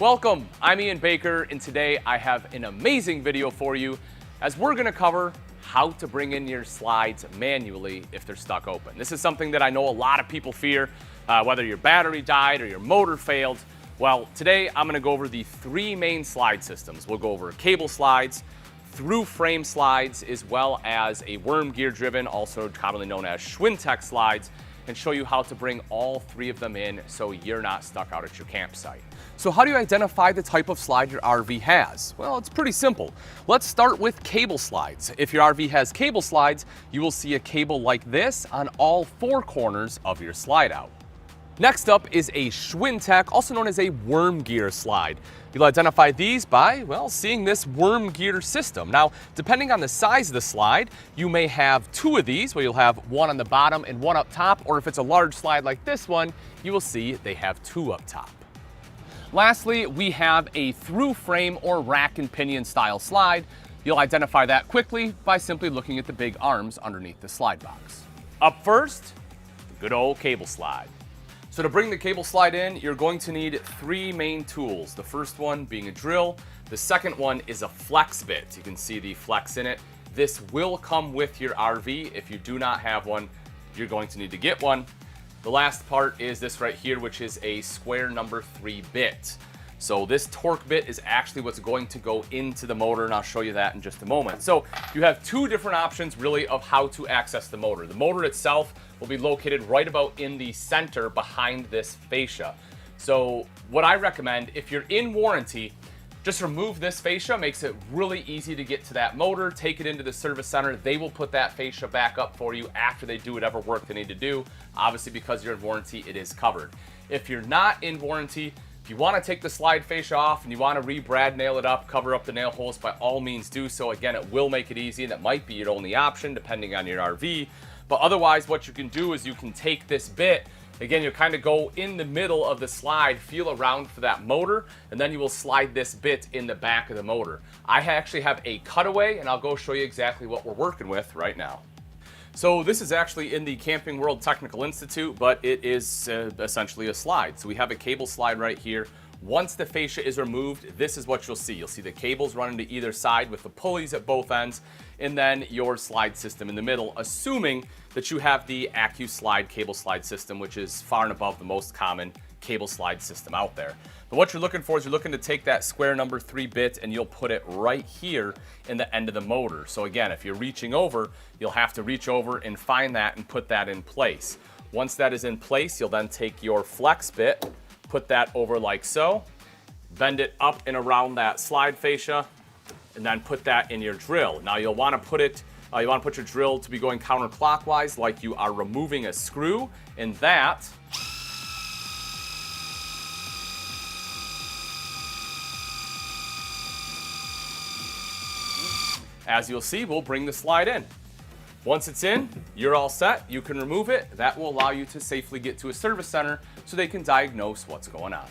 Welcome, I'm Ian Baker, and today I have an amazing video for you as we're going to cover how to bring in your slides manually if they're stuck open. This is something that I know a lot of people fear, whether your battery died or your motor failed. Well, today I'm going to go over the three main slide systems. We'll go over cable slides, through frame slides, as well as a worm gear driven, also commonly known as Schwintek slides, and show you how to bring all three of them in so you're not stuck out at your campsite. So how do you identify the type of slide your RV has? Well, it's pretty simple. Let's start with cable slides. If your RV has cable slides, you will see a cable like this on all four corners of your slide out. Next up is a Schwintek, also known as a worm gear slide. You'll identify these by, well, seeing this worm gear system. Now, depending on the size of the slide, you may have two of these, where you'll have one on the bottom and one up top, or if it's a large slide like this one, you will see they have two up top. Lastly, we have a through frame or rack and pinion style slide. You'll identify that quickly by simply looking at the big arms underneath the slide box. Up first, the good old cable slide. So to bring the cable slide in, you're going to need three main tools. The first one being a drill. The second one is a flex bit. You can see the flex in it. This will come with your RV. If you do not have one, you're going to need to get one. The last part is this right here, which is a square number 3 bit. So this torque bit is actually what's going to go into the motor, and I'll show you that in just a moment. So you have two different options really of how to access the motor. The motor itself will be located right about in the center behind this fascia. So what I recommend, if you're in warranty, just remove this fascia. Makes it really easy to get to that motor, take it into the service center. They will put that fascia back up for you after they do whatever work they need to do. Obviously, because you're in warranty, it is covered. If you're not in warranty, if you want to take the slide fascia off and you want to re-brad nail it up, cover up the nail holes, by all means do so. Again, it will make it easy, and that might be your only option depending on your RV. But otherwise, what you can do is you can take this bit. Again, you'll kind of go in the middle of the slide, feel around for that motor, and then you will slide this bit in the back of the motor. I actually have a cutaway, and I'll go show you exactly what we're working with right now. So this is actually in the Camping World Technical Institute, but it is essentially a slide. So we have a cable slide right here. Once the fascia is removed, this is what you'll see. You'll see the cables running to either side with the pulleys at both ends, and then your slide system in the middle, assuming that you have the AccuSlide cable slide system, which is far and above the most common cable slide system out there. But what you're looking for is you're looking to take that square number 3 bit and you'll put it right here in the end of the motor. So again, if you're reaching over, you'll have to reach over and find that and put that in place. Once that is in place, you'll then take your flex bit, put that over like so, bend it up and around that slide fascia, and then put that in your drill. Now you'll want to put it, your drill to be going counterclockwise, like you are removing a screw, and that as you'll see, we'll bring the slide in. Once it's in, you're all set. You can remove it. That will allow you to safely get to a service center so they can diagnose what's going on.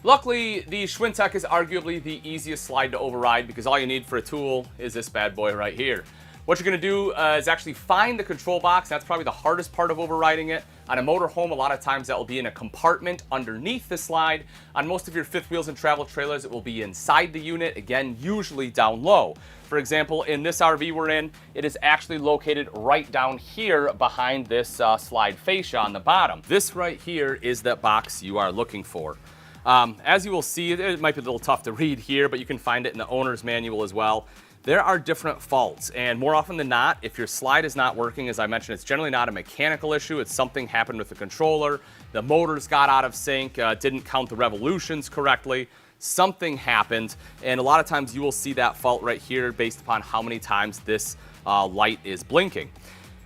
Luckily, the Schwintek is arguably the easiest slide to override because all you need for a tool is this bad boy right here. What you're going to do is actually find the control box. That's probably the hardest part of overriding it. On a motorhome, a lot of times that will be in a compartment underneath the slide. On most of your fifth wheels and travel trailers, it will be inside the unit, again, usually down low. For example, in this RV we're in, it is actually located right down here behind this slide fascia on the bottom. This right here is that box you are looking for. As you will see, it might be a little tough to read here, but you can find it in the owner's manual as well. There are different faults, and more often than not, if your slide is not working, as I mentioned, it's generally not a mechanical issue. It's something happened with the controller, the motors got out of sync, didn't count the revolutions correctly, something happened, and a lot of times you will see that fault right here based upon how many times this light is blinking.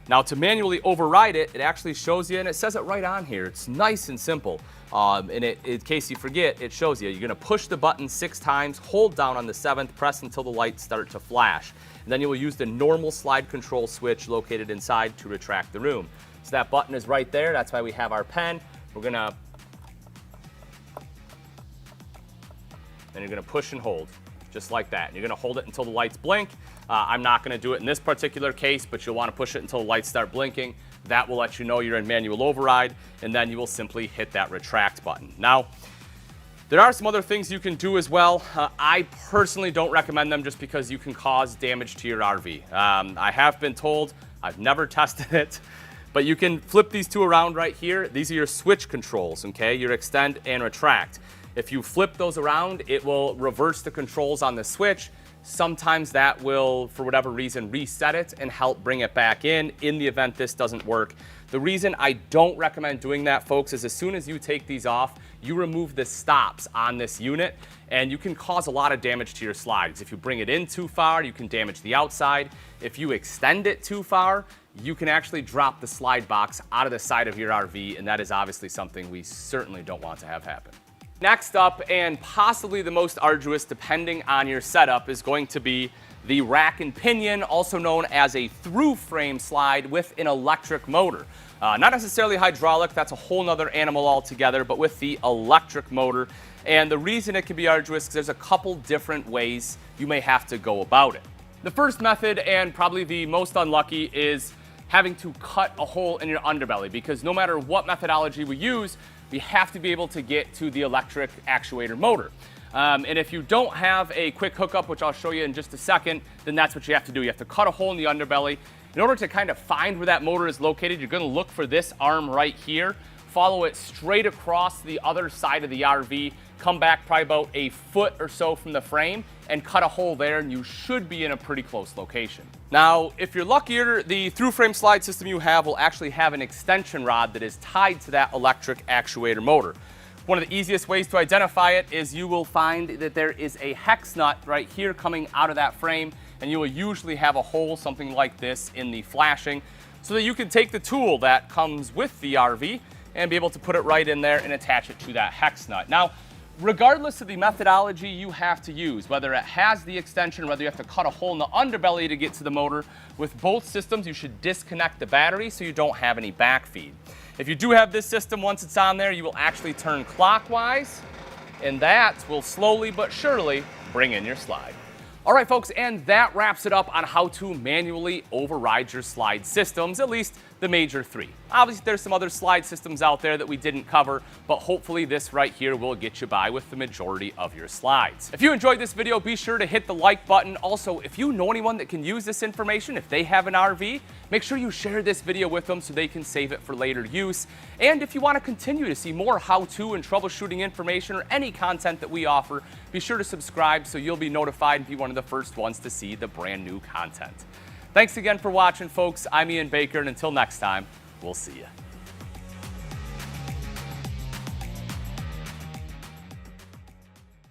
Now to manually override it, it actually shows you, and it says it right on here. It's nice and simple. In case you forget, it shows you. You're going to push the button 6 times, hold down on the 7th, press until the lights start to flash. And then you will use the normal slide control switch located inside to retract the room. So that button is right there. That's why we have our pen. We're going to, and you're going to push and hold. Just like that. And you're going to hold it until the lights blink. I'm not going to do it in this particular case, but you'll want to push it until the lights start blinking. That will let you know you're in manual override, and then you will simply hit that retract button. Now, There are some other things you can do as well. I personally don't recommend them just because you can cause damage to your RV. I have been told, I've never tested it, but you can flip these two around right here. These are your switch controls, okay? Your extend and retract. If you flip those around, it will reverse the controls on the switch. Sometimes that will, for whatever reason, reset it and help bring it back in the event this doesn't work. The reason I don't recommend doing that, folks, is as soon as you take these off, you remove the stops on this unit, and you can cause a lot of damage to your slides. If you bring it in too far, you can damage the outside. If you extend it too far, you can actually drop the slide box out of the side of your RV, and that is obviously something we certainly don't want to have happen. Next up, and possibly the most arduous depending on your setup, is going to be the rack and pinion, also known as a through frame slide with an electric motor. Not necessarily hydraulic, that's a whole nother animal altogether, but with the electric motor. And the reason it can be arduous is there's a couple different ways you may have to go about it. The first method, and probably the most unlucky, is having to cut a hole in your underbelly, because no matter what methodology we use, we have to be able to get to the electric actuator motor. And if you don't have a quick hookup, which I'll show you in just a second, then that's what you have to do. You have to cut a hole in the underbelly. In order to kind of find where that motor is located, you're going to look for this arm right here, follow it straight across the other side of the RV, come back probably about a foot or so from the frame, and cut a hole there, and you should be in a pretty close location. Now, if you're luckier, the through frame slide system you have will actually have an extension rod that is tied to that electric actuator motor. One of the easiest ways to identify it is you will find that there is a hex nut right here coming out of that frame, and you will usually have a hole, something like this, in the flashing, so that you can take the tool that comes with the RV and be able to put it right in there and attach it to that hex nut. Now, regardless of the methodology you have to use, whether it has the extension, whether you have to cut a hole in the underbelly to get to the motor, with both systems you should disconnect the battery so you don't have any backfeed. If you do have this system, once it's on there, you will actually turn clockwise, and that will slowly but surely bring in your slide. All right, folks, and that wraps it up on how to manually override your slide systems, at least the major three. Obviously, there's some other slide systems out there that we didn't cover, but hopefully this right here will get you by with the majority of your slides. If you enjoyed this video, be sure to hit the like button. Also, if you know anyone that can use this information, if they have an RV, make sure you share this video with them so they can save it for later use. And if you want to continue to see more how-to and troubleshooting information or any content that we offer, be sure to subscribe so you'll be notified and be one of the first ones to see the brand new content. Thanks again for watching, folks. I'm Ian Baker, and until next time, we'll see you.